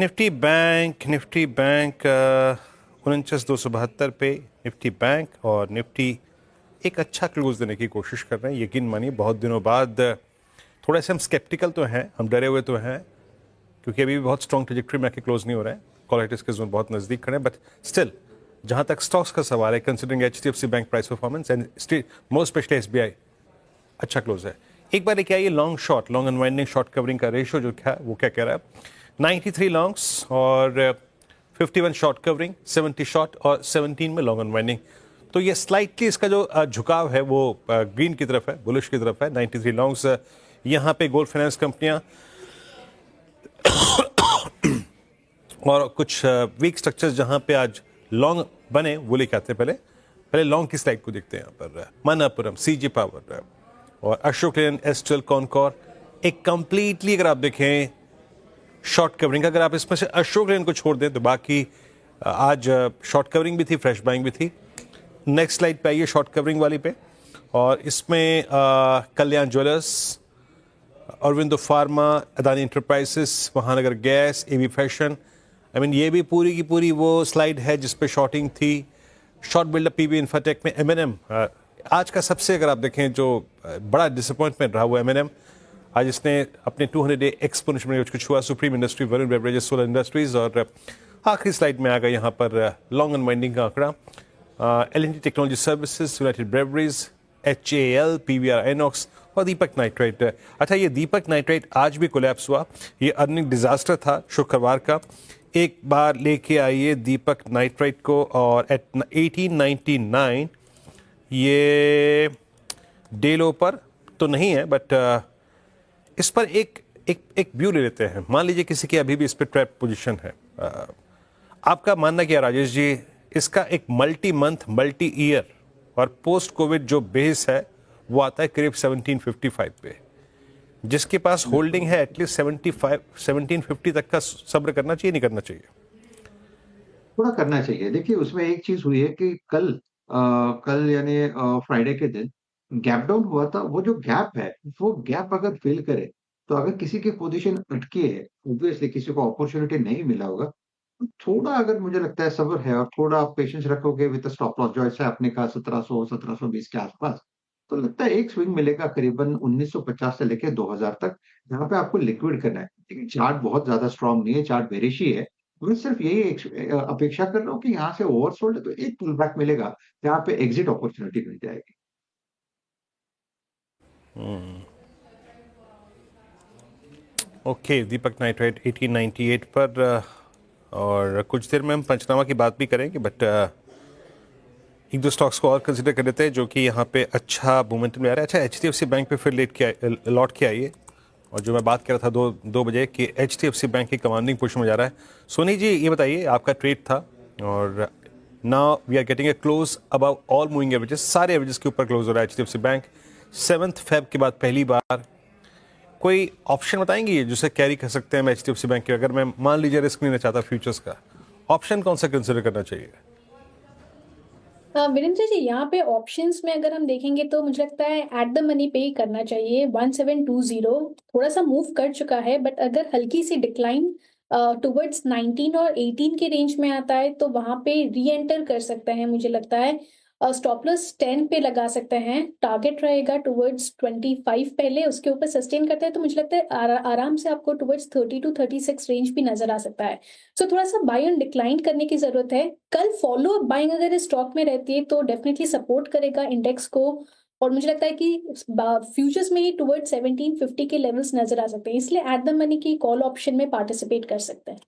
Nifty bank 49,272 पे Nifty bank और Nifty एक अच्छा क्लोज देने की कोशिश कर रहे हैं। यकीन मानिए बहुत दिनों बाद थोड़ा से हम स्केप्टिकल तो हैं, हम डरे हुए तो हैं, क्योंकि अभी भी बहुत स्ट्रॉन्ग ट्रेजेक्ट्री में आके क्लोज नहीं हो रहे हैं। क्वालिटीज के जोन बहुत नज़दीक खड़े हैं, बट स्टिल जहाँ तक स्टॉक्स का सवाल है, considering HDFC bank price performance and more specially SBI, अच्छा क्लोज है। एक बार क्या ये long short, long unwinding short covering का रेशियो जो क्या वो क्या कह रहा है, 93 लॉन्ग्स और 51 शॉर्ट कवरिंग, 70 शॉर्ट और 17 में लॉन्ग अनवाइंडिंग। तो ये स्लाइटली इसका जो झुकाव है वो ग्रीन की तरफ है, बुलिश की तरफ है। 93 लॉन्ग्स यहाँ पे गोल्ड फाइनेंस कंपनियां और कुछ वीक स्ट्रक्चर्स जहां पे आज लॉन्ग बने वो लेके आते हैं। पहले लॉन्ग की स्लाइड को देखते हैं। यहाँ पर मनापुरम, CG पावर और अशोक लेलैंड, एस्ट्रल, कॉनकॉर एक कंप्लीटली अगर आप देखें शॉर्ट कवरिंग। अगर आप इसमें से अशोक लेलैंड को छोड़ दें तो बाकी आज शॉर्ट कवरिंग भी थी, फ्रेश बाइंग भी थी। नेक्स्ट स्लाइड पे आइए शॉर्ट कवरिंग वाली पे, और इसमें Kalyan jewellers, Aurobindo pharma, Adani enterprises, Mahanagar gas, AB fashion. ये भी पूरी की पूरी वो स्लाइड है जिसपे शॉर्टिंग थी। शॉर्ट बिल्डअप PB इंफ्राटेक में M&M आज का सबसे, अगर आप देखें, जो बड़ा डिसअपॉइंटमेंट रहा वो M&M। आज इसने अपने 200 डे एक्सपोनेंशियल को छुआ। Supreme industry, Varun beverages, solar industries, और आखिरी स्लाइड में आ गया यहाँ पर लॉन्ग अनवाइंडिंग का आंकड़ा। L&T technology services, United breweries, HAL, PVR Inox और दीपक नाइट्राइट। अच्छा, ये दीपक नाइट्राइट आज भी कोलैप्स हुआ। ये अर्निंग डिजास्टर था शुक्रवार का। एक बार लेके आइए दीपक नाइट्राइट को, और एट 1899 ये डे लो पर तो नहीं है, बट इस पर एक व्यू ले लेते हैं। मान लीजिए किसी की अभी भी इस पर ट्रैप पोजीशन है। आपका मानना क्या राजेश जी, इसका एक मल्टी मंथ, मल्टी ईयर और पोस्ट कोविड जो बेस है वो आता है करीब 1755 पे। जिसके पास होल्डिंग है एटलीस्ट 1750 तक का सब्र करना चाहिए, नहीं करना चाहिए? थोड़ा करना चाहिए। देखिए, उसमें एक चीज हुई है कि कल यानी फ्राइडे के दिन गैप डाउन हुआ था। वो जो गैप है, वो गैप अगर फिल करे, तो अगर किसी की पोजीशन अटकी है, ऑब्वियसली किसी को अपॉर्चुनिटी नहीं मिला होगा, तो थोड़ा, अगर मुझे लगता है, सब्र है और थोड़ा आप पेशेंस रखोगे विद स्टॉप लॉस जो ऐसा है अपने का 1700 1720 के आसपास, तो लगता है एक स्विंग मिलेगा करीबन 1950 से लेके 2000 तक, जहां पे आपको लिक्विड करना है। लेकिन चार्ट बहुत ज्यादा स्ट्रांग नहीं है, चार्ट बेरिश ही है। मैं सिर्फ यही अपेक्षा कर रहा हूँ कि यहाँ से ओवरसोल्ड है तो एक पुल बैक मिलेगा, जहाँ पे एग्जिट अपॉर्चुनिटी मिल जाएगी। ओके, दीपक नाइट्राइट 1898 पर और कुछ देर में हम पंचनामा की बात भी करेंगे, बट एक दो स्टॉक्स को और कंसिडर कर लेते हैं जो कि यहाँ पे अच्छा मोमेंटम में आ रहा है। अच्छा, HDFC बैंक पे फिर लौट के आइए, और जो मैं बात कर रहा था दो बजे कि HDFC बैंक की कमांडिंग पोजीशन में जा रहा है। सोनी जी, ये बताइए, आपका ट्रेड था और now we are getting a close above all moving averages, सारे एवरेजेस के ऊपर क्लोज हो रहा है HDFC बैंक 7 फेब के बाद पहली बार। कोई ऑप्शन बताएंगे जिसे कैरी कर सकते हैं हम HDFC बैंक के? अगर मैं मान लीजिए रिस्क नहीं लेना चाहता फ्यूचर्स का, ऑप्शन कौन सा कंसिडर करना चाहिए? वीरेंद्र जी, यहाँ पे ऑप्शंस में अगर हम देखेंगे तो मुझे लगता है एट द मनी पे ही करना चाहिए। 1720 थोड़ा सा मूव कर चुका है, बट अगर हल्की सी डिक्लाइन टुवर्ड्स 19 और 18 के रेंज में आता है तो वहां पे री एंटर कर सकते हैं। मुझे लगता है स्टॉप लॉस 10 पे लगा सकते हैं, टारगेट रहेगा टुवर्ड्स 25। पहले उसके ऊपर सस्टेन करते हैं तो मुझे लगता है आराम से आपको टुवर्ड्स 30 to 36 रेंज भी नजर आ सकता है। सो थोड़ा सा बाय ऑन डिक्लाइन करने की जरूरत है। कल फॉलो अप बाइंग अगर इस स्टॉक में रहती है तो डेफिनेटली सपोर्ट करेगा इंडेक्स को, और मुझे लगता है कि फ्यूचर्स में ही टुवर्ड 1750 के लेवल्स नजर आ सकते हैं, इसलिए एट द मनी की कॉल ऑप्शन में पार्टिसिपेट कर सकते हैं।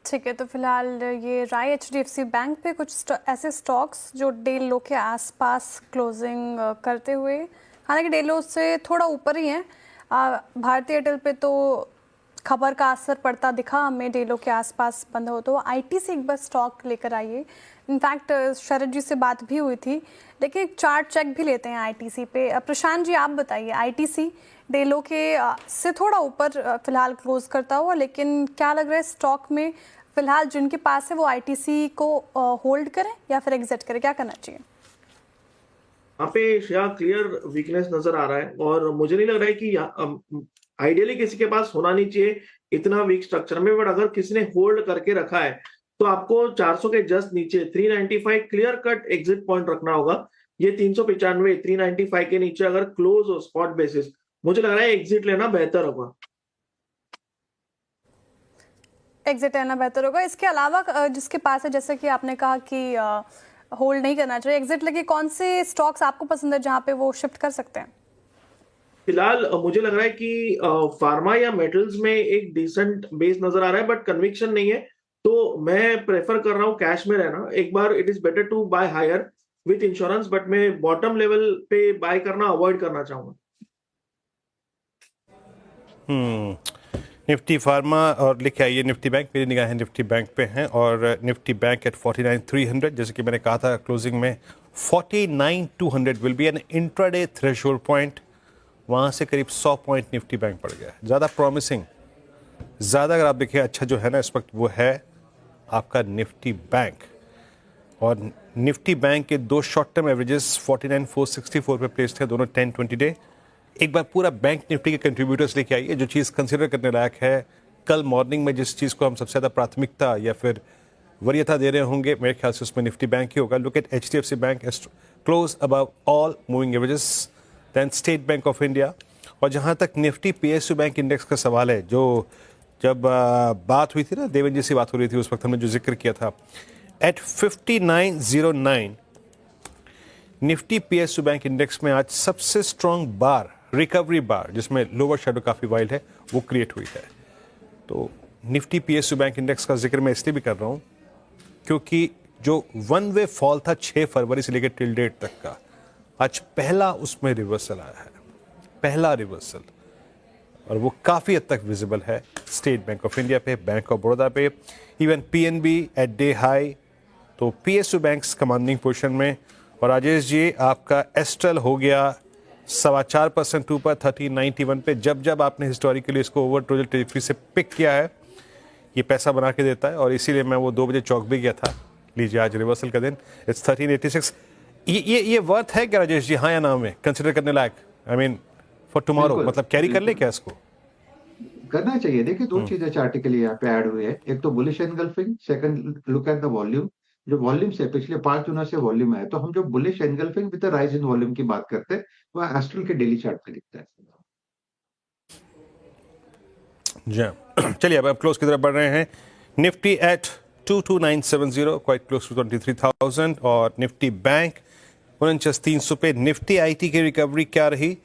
ठीक है, तो फिलहाल ये रहा HDFC बैंक पे कुछ ऐसे स्टॉक्स जो डे लो के आसपास क्लोजिंग करते हुए, हालांकि डे लो से थोड़ा ऊपर ही हैं। भारतीय एयरटेल पे तो खबर का असर पड़ता दिखा हमें, डे लो के आसपास बंद हो। तो ITC एक बार स्टॉक लेकर आइए। इनफैक्ट शरद जी से बात भी हुई थी, देखिए एक चार्ट चेक भी लेते हैं ITC पे। प्रशांत जी, आप बताइए, ITC डे लो के से थोड़ा ऊपर फिलहाल क्लोज करता हुआ, लेकिन क्या लग रहा है स्टॉक में फिलहाल जिनके पास है वो ITC को होल्ड करें या फिर एग्जिट करें, क्या करना चाहिए? यहाँ पे यहाँ क्लियर वीकनेस नजर आ रहा है, और मुझे नहीं लग रहा है कि आइडियली किसी के पास होना नहीं चाहिए इतना वीक स्ट्रक्चर में, बट अगर किसी ने होल्ड करके रखा है तो आपको 400 के जस्ट नीचे 395 क्लियर कट एग्जिट पॉइंट रखना होगा। ये 395 395 के नीचे अगर क्लोज हो स्पॉट बेसिस, मुझे लग रहा है एग्जिट लेना बेहतर होगा। एग्जिट लेना बेहतर होगा। इसके अलावा जिसके पास है, जैसे कि आपने कहा कि होल्ड नहीं करना चाहिए, एग्जिट लेके कौन से स्टॉक्स आपको पसंद है जहां पे वो शिफ्ट कर सकते हैं? फिलहाल मुझे लग रहा है कि फार्मा या मेटल्स में एक डिसेंट बेस नजर आ रहा है, बट कन्विक्शन नहीं है, तो मैं प्रेफर कर रहा हूँ कैश में रहना। एक बार it is better to buy higher with insurance, but मैं बॉटम लेवल पे बाय करना अवॉइड करना चाहूंगा। निफ्टी फार्मा और लिखे आइए निफ्टी बैंक। मेरी निगाहें निफ्टी बैंक पे हैं और निफ्टी बैंक एट 49,300, जैसे कि मैंने कहा था क्लोजिंग में 49,200 will be an intraday threshold point. वहाँ से करीब 100 पॉइंट निफ्टी बैंक पड़ गया। ज़्यादा प्रॉमिसिंग, ज़्यादा अगर आप देखें अच्छा जो है ना इस वक्त, वो है आपका निफ्टी बैंक। और निफ्टी बैंक के दो शॉर्ट टर्म एवरेजेस 49,464 पे प्लेस्ड है, दोनों 10-20 डे। एक बार पूरा बैंक निफ्टी के कंट्रीब्यूटर्स लेके आइए। जो चीज़ कंसिडर करने लायक है, कल मॉर्निंग में जिस चीज़ को हम सबसे ज़्यादा प्राथमिकता या फिर वरीयता दे रहे होंगे, मेरे ख्याल से उसमें निफ्टी बैंक ही होगा। Look at HDFC bank close above all moving averages, then State Bank of India. और जहाँ तक निफ्टी PSU बैंक इंडेक्स का सवाल है, जो जब बात हुई थी ना, देवेंद्र जी से बात हो रही थी, उस वक्त हमने जो जिक्र किया था, at 5909 Nifty PSU bank index में आज सबसे स्ट्रॉन्ग बार, रिकवरी बार, जिसमें लोअर शेडो काफ़ी वाइल्ड है, वो क्रिएट हुई है। तो निफ्टी PSU बैंक इंडेक्स का जिक्र मैं इसलिए भी कर रहा हूँ क्योंकि जो वन वे फॉल था 6 फरवरी से लेकर टिल डेट तक का, आज पहला उसमें रिवर्सल आया है, पहला रिवर्सल, और वो काफ़ी हद तक विजिबल है स्टेट बैंक ऑफ इंडिया पे, बैंक ऑफ बड़ौदा पे, even PNB at day high. तो PSU बैंक्स कमांडिंग पोजीशन में। और राजेश जी, आपका एस्ट्रल हो गया 4.25% ऊपर 1391 पे। जब जब आपने हिस्टोरिकली इसको ओवर ट्रोजल टेरिटरी से पिक किया है, ये पैसा बना के देता है, और इसीलिए मैं वो 2 बजे चौक भी गया था। लीजिए आज रिवर्सल का दिन, इट्स 1386। ये वर्थ है क्या राजेश जी, हाँ या ना में कंसिडर करने लायक? आई मीन फॉर टुमारो, मतलब कैरी कर ले क्या इसको? करना चाहिए। देखिए, दो चीजें चार्टिकली यहाँ पे ऐड हुई है। एक तो bullish engulfing, second look at the volume. जो वॉल्यूम से पिछले 5 दिनों से वॉल्यूम है, तो हम जो bullish engulfing with rise in volume की बात करते हैं, वह एस्ट्रल के डेली चार्ट पे दिखता है। जी चलिए, अब क्लोज की तरफ बढ़ रहे हैं। Nifty at 22,970, quite close to 23,000, और निफ्टी बैंक 49,300 पे। निफ्टी IT की रिकवरी क्या रही?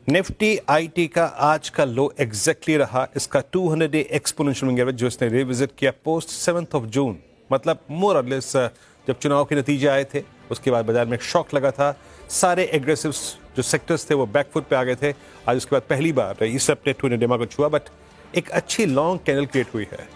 निफ्टी IT का आज का लो एग्जैक्टली रहा इसका 200 डे एक्सपोनेंशियल मूविंग एवरेज, जो इसने रिविजिट किया पोस्ट 7 जून, मतलब मोर और लेस जब चुनाव के नतीजे आए थे, उसके बाद बाजार में एक शॉक लगा था। सारे एग्रेसिव जो सेक्टर्स थे वो बैकफुट पे आ गए थे। आज उसके बाद पहली बार इस हफ्ते 200 डे को छुआ, बट एक अच्छी लॉन्ग कैंडल क्रिएट हुई है।